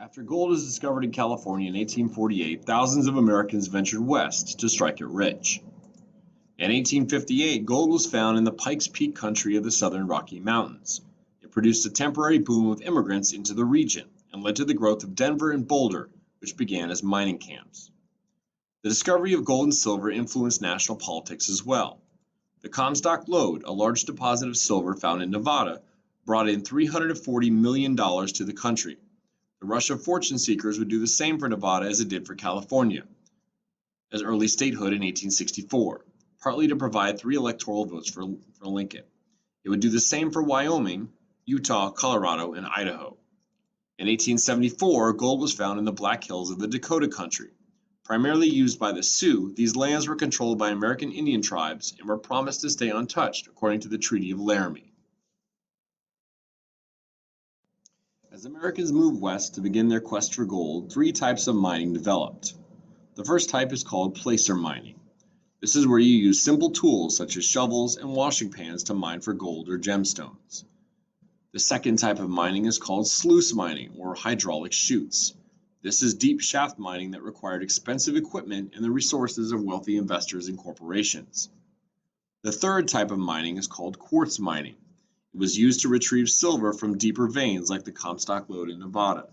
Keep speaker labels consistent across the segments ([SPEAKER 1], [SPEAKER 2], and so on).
[SPEAKER 1] After gold was discovered in California in 1848, thousands of Americans ventured west to strike it rich. In 1858, gold was found in the Pikes Peak country of the southern Rocky Mountains. It produced a temporary boom of immigrants into the region and led to the growth of Denver and Boulder, which began as mining camps. The discovery of gold and silver influenced national politics as well. The Comstock lode, a large deposit of silver found in Nevada, brought in $340 million to the country. The rush of fortune seekers would do the same for Nevada as it did for California, as early statehood in 1864, partly to provide 3 electoral votes for Lincoln. It would do the same for Wyoming, Utah, Colorado, and Idaho. In 1874, gold was found in the Black Hills of the Dakota Country. Primarily used by the Sioux, these lands were controlled by American Indian tribes and were promised to stay untouched, according to the Treaty of Laramie. As Americans moved west to begin their quest for gold, 3 types of mining developed. The first type is called placer mining. This is where you use simple tools such as shovels and washing pans to mine for gold or gemstones. The second type of mining is called sluice mining, or hydraulic chutes. This is deep shaft mining that required expensive equipment and the resources of wealthy investors and corporations. The third type of mining is called quartz mining. It was used to retrieve silver from deeper veins like the Comstock lode in Nevada.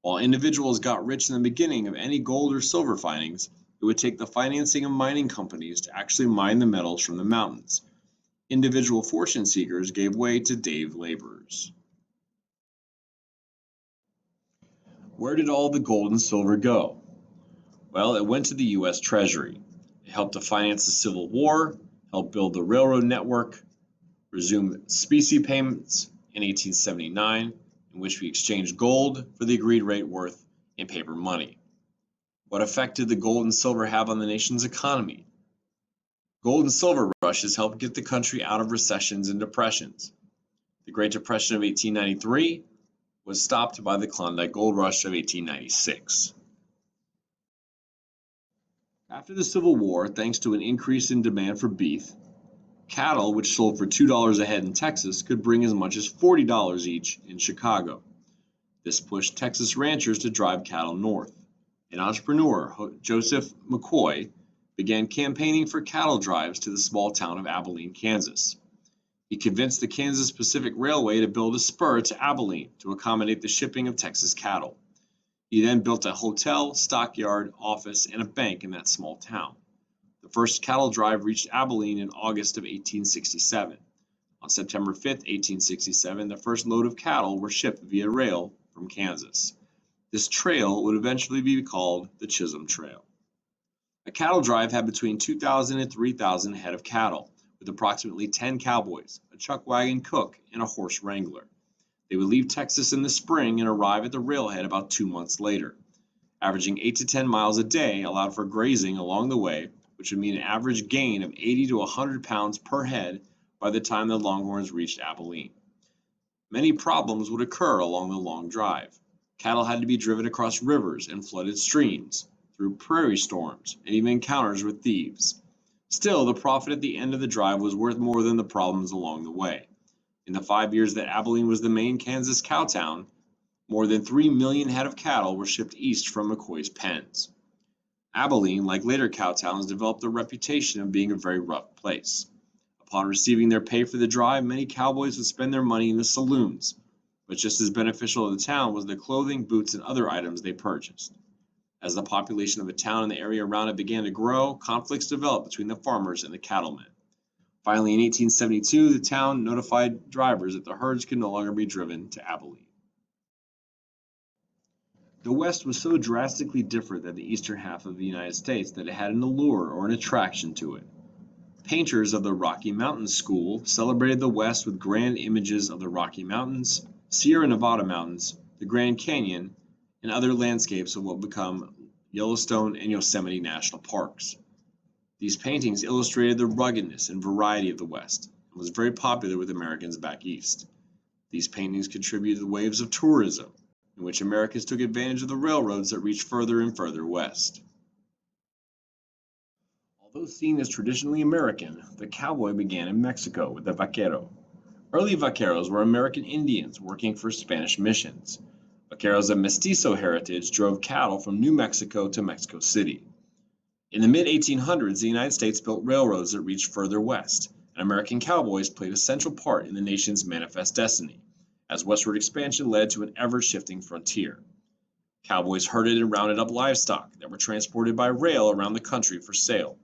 [SPEAKER 1] While individuals got rich in the beginning of any gold or silver findings, it would take the financing of mining companies to actually mine the metals from the mountains. Individual fortune seekers gave way to day laborers. Where did all the gold and silver go? Well, it went to the U.S. Treasury. It helped to finance the Civil War, helped build the railroad network, resumed specie payments in 1879, in which we exchanged gold for the agreed rate worth in paper money. What effect did the gold and silver have on the nation's economy? Gold and silver rushes helped get the country out of recessions and depressions. The Great Depression of 1893 was stopped by the Klondike Gold Rush of 1896. After the Civil War, thanks to an increase in demand for beef, cattle, which sold for $2 a head in Texas, could bring as much as $40 each in Chicago. This pushed Texas ranchers to drive cattle north. An entrepreneur, Joseph McCoy, began campaigning for cattle drives to the small town of Abilene, Kansas. He convinced the Kansas Pacific Railway to build a spur to Abilene to accommodate the shipping of Texas cattle. He then built a hotel, stockyard, office, and a bank in that small town. The first cattle drive reached Abilene in August of 1867. On September 5, 1867, the first load of cattle were shipped via rail from Kansas. This trail would eventually be called the Chisholm Trail. A cattle drive had between 2,000 and 3,000 head of cattle, with approximately 10 cowboys, a chuck wagon cook, and a horse wrangler. They would leave Texas in the spring and arrive at the railhead about 2 months later. Averaging 8 to 10 miles a day allowed for grazing along the way, which would mean an average gain of 80 to 100 pounds per head by the time the Longhorns reached Abilene. Many problems would occur along the long drive. Cattle had to be driven across rivers and flooded streams, through prairie storms, and even encounters with thieves. Still, the profit at the end of the drive was worth more than the problems along the way. In the 5 years that Abilene was the main Kansas cow town, more than 3 million head of cattle were shipped east from McCoy's pens. Abilene, like later cow towns, developed a reputation of being a very rough place. Upon receiving their pay for the drive, many cowboys would spend their money in the saloons, but just as beneficial to the town was the clothing, boots, and other items they purchased. As the population of the town and the area around it began to grow, conflicts developed between the farmers and the cattlemen. Finally, in 1872, the town notified drivers that the herds could no longer be driven to Abilene. The West was so drastically different than the eastern half of the United States that it had an allure or an attraction to it. Painters of the Rocky Mountains school celebrated the West with grand images of the Rocky Mountains, Sierra Nevada mountains, the Grand Canyon, and other landscapes of what would become Yellowstone and Yosemite national parks. These paintings illustrated the ruggedness and variety of the West and was very popular with Americans back east. These paintings contributed to the waves of tourism, in which Americans took advantage of the railroads that reached further and further west. Although seen as traditionally American, the cowboy began in Mexico with the vaquero. Early vaqueros were American Indians working for Spanish missions. Vaqueros of mestizo heritage drove cattle from New Mexico to Mexico City. In the mid-1800s, the United States built railroads that reached further west, and American cowboys played a central part in the nation's manifest destiny, as westward expansion led to an ever-shifting frontier. Cowboys herded and rounded up livestock that were transported by rail around the country for sale.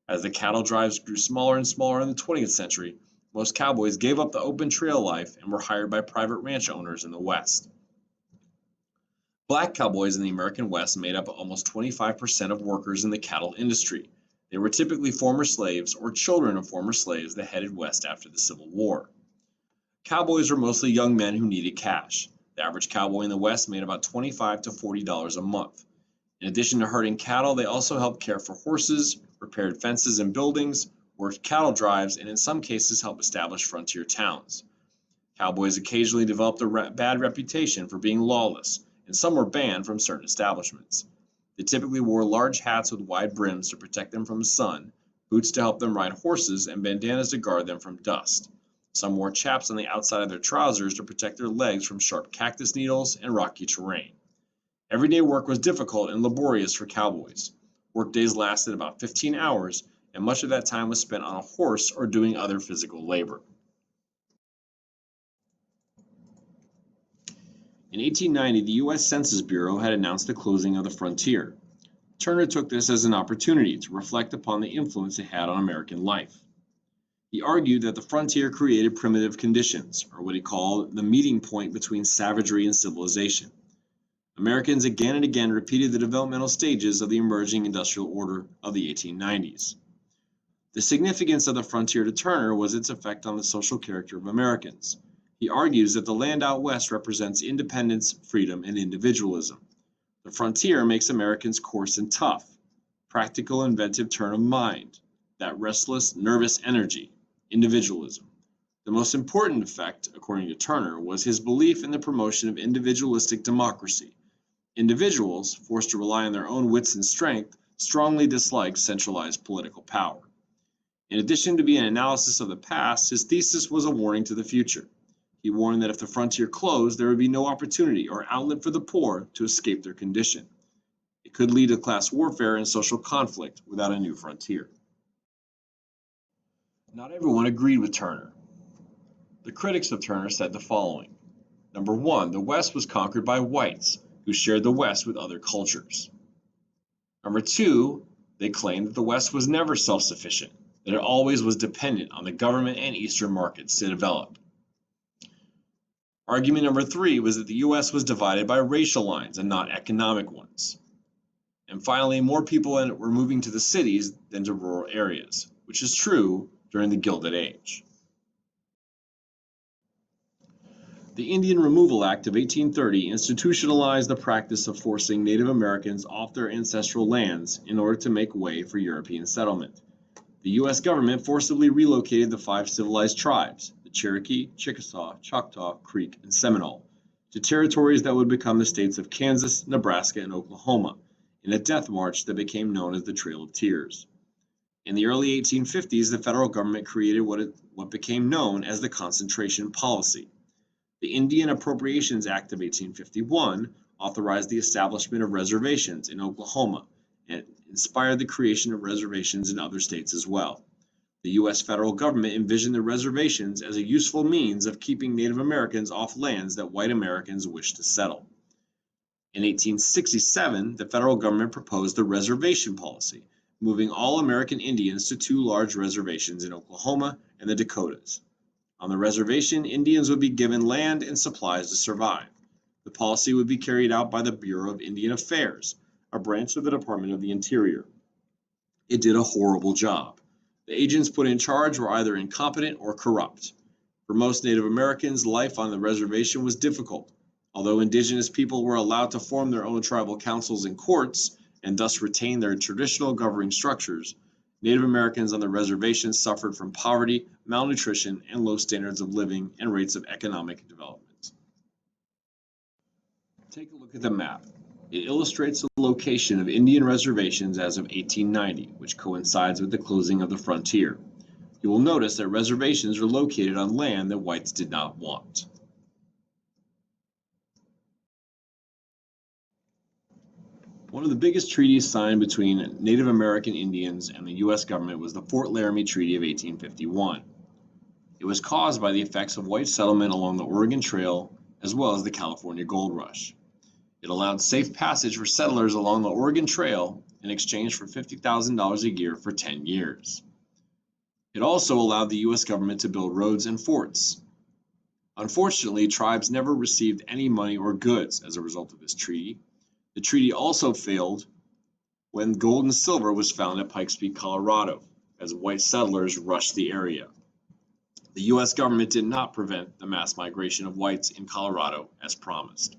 [SPEAKER 1] As the cattle drives grew smaller and smaller in the 20th century, most cowboys gave up the open trail life and were hired by private ranch owners in the West. Black cowboys in the American West made up almost 25% of workers in the cattle industry. They were typically former slaves or children of former slaves that headed west after the Civil War. Cowboys were mostly young men who needed cash. The average cowboy in the West made about $25 to $40 a month. In addition to herding cattle, they also helped care for horses, repaired fences and buildings, worked cattle drives, and in some cases helped establish frontier towns. Cowboys occasionally developed a bad reputation for being lawless, and some were banned from certain establishments. They typically wore large hats with wide brims to protect them from the sun, boots to help them ride horses, and bandanas to guard them from dust. Some wore chaps on the outside of their trousers to protect their legs from sharp cactus needles and rocky terrain. Everyday work was difficult and laborious for cowboys. Workdays lasted about 15 hours, and much of that time was spent on a horse or doing other physical labor. In 1890, the U.S. Census Bureau had announced the closing of the frontier. Turner took this as an opportunity to reflect upon the influence it had on American life. He argued that the frontier created primitive conditions, or what he called the meeting point between savagery and civilization. Americans again and again repeated the developmental stages of the emerging industrial order of the 1890s. The significance of the frontier to Turner was its effect on the social character of Americans. He argues that the land out west represents independence, freedom, and individualism. The frontier makes Americans coarse and tough, practical, inventive turn of mind, that restless, nervous energy, individualism. The most important effect, according to Turner, was his belief in the promotion of individualistic democracy. Individuals, forced to rely on their own wits and strength, strongly disliked centralized political power. In addition to being an analysis of the past, his thesis was a warning to the future. He warned that if the frontier closed, there would be no opportunity or outlet for the poor to escape their condition. It could lead to class warfare and social conflict without a new frontier. Not everyone agreed with Turner. The critics of Turner said the following. Number one, the West was conquered by whites who shared the West with other cultures. Number two, they claimed that the West was never self-sufficient, that it always was dependent on the government and Eastern markets to develop. Argument number three was that the U.S. was divided by racial lines and not economic ones. And finally, more people were moving to the cities than to rural areas, which is true during the Gilded Age. The Indian Removal Act of 1830 institutionalized the practice of forcing Native Americans off their ancestral lands in order to make way for European settlement. The U.S. government forcibly relocated the 5 civilized tribes, the Cherokee, Chickasaw, Choctaw, Creek, and Seminole, to territories that would become the states of Kansas, Nebraska, and Oklahoma, in a death march that became known as the Trail of Tears. In the early 1850s, the federal government created what became known as the concentration policy. The Indian Appropriations Act of 1851 authorized the establishment of reservations in Oklahoma and inspired the creation of reservations in other states as well. The U.S. federal government envisioned the reservations as a useful means of keeping Native Americans off lands that white Americans wished to settle. In 1867, the federal government proposed the reservation policy, moving all American Indians to 2 large reservations in Oklahoma and the Dakotas. On the reservation, Indians would be given land and supplies to survive. The policy would be carried out by the Bureau of Indian Affairs, a branch of the Department of the Interior. It did a horrible job. The agents put in charge were either incompetent or corrupt. For most Native Americans, life on the reservation was difficult. Although indigenous people were allowed to form their own tribal councils and courts, and thus retain their traditional governing structures, Native Americans on the reservation suffered from poverty, malnutrition, and low standards of living and rates of economic development. Take a look at the map. It illustrates the location of Indian reservations as of 1890, which coincides with the closing of the frontier. You will notice that reservations are located on land that whites did not want. One of the biggest treaties signed between Native American Indians and the U.S. government was the Fort Laramie Treaty of 1851. It was caused by the effects of white settlement along the Oregon Trail as well as the California Gold Rush. It allowed safe passage for settlers along the Oregon Trail in exchange for $50,000 a year for 10 years. It also allowed the U.S. government to build roads and forts. Unfortunately, tribes never received any money or goods as a result of this treaty. The treaty also failed when gold and silver was found at Pikes Peak, Colorado, as white settlers rushed the area. The U.S. government did not prevent the mass migration of whites in Colorado as promised.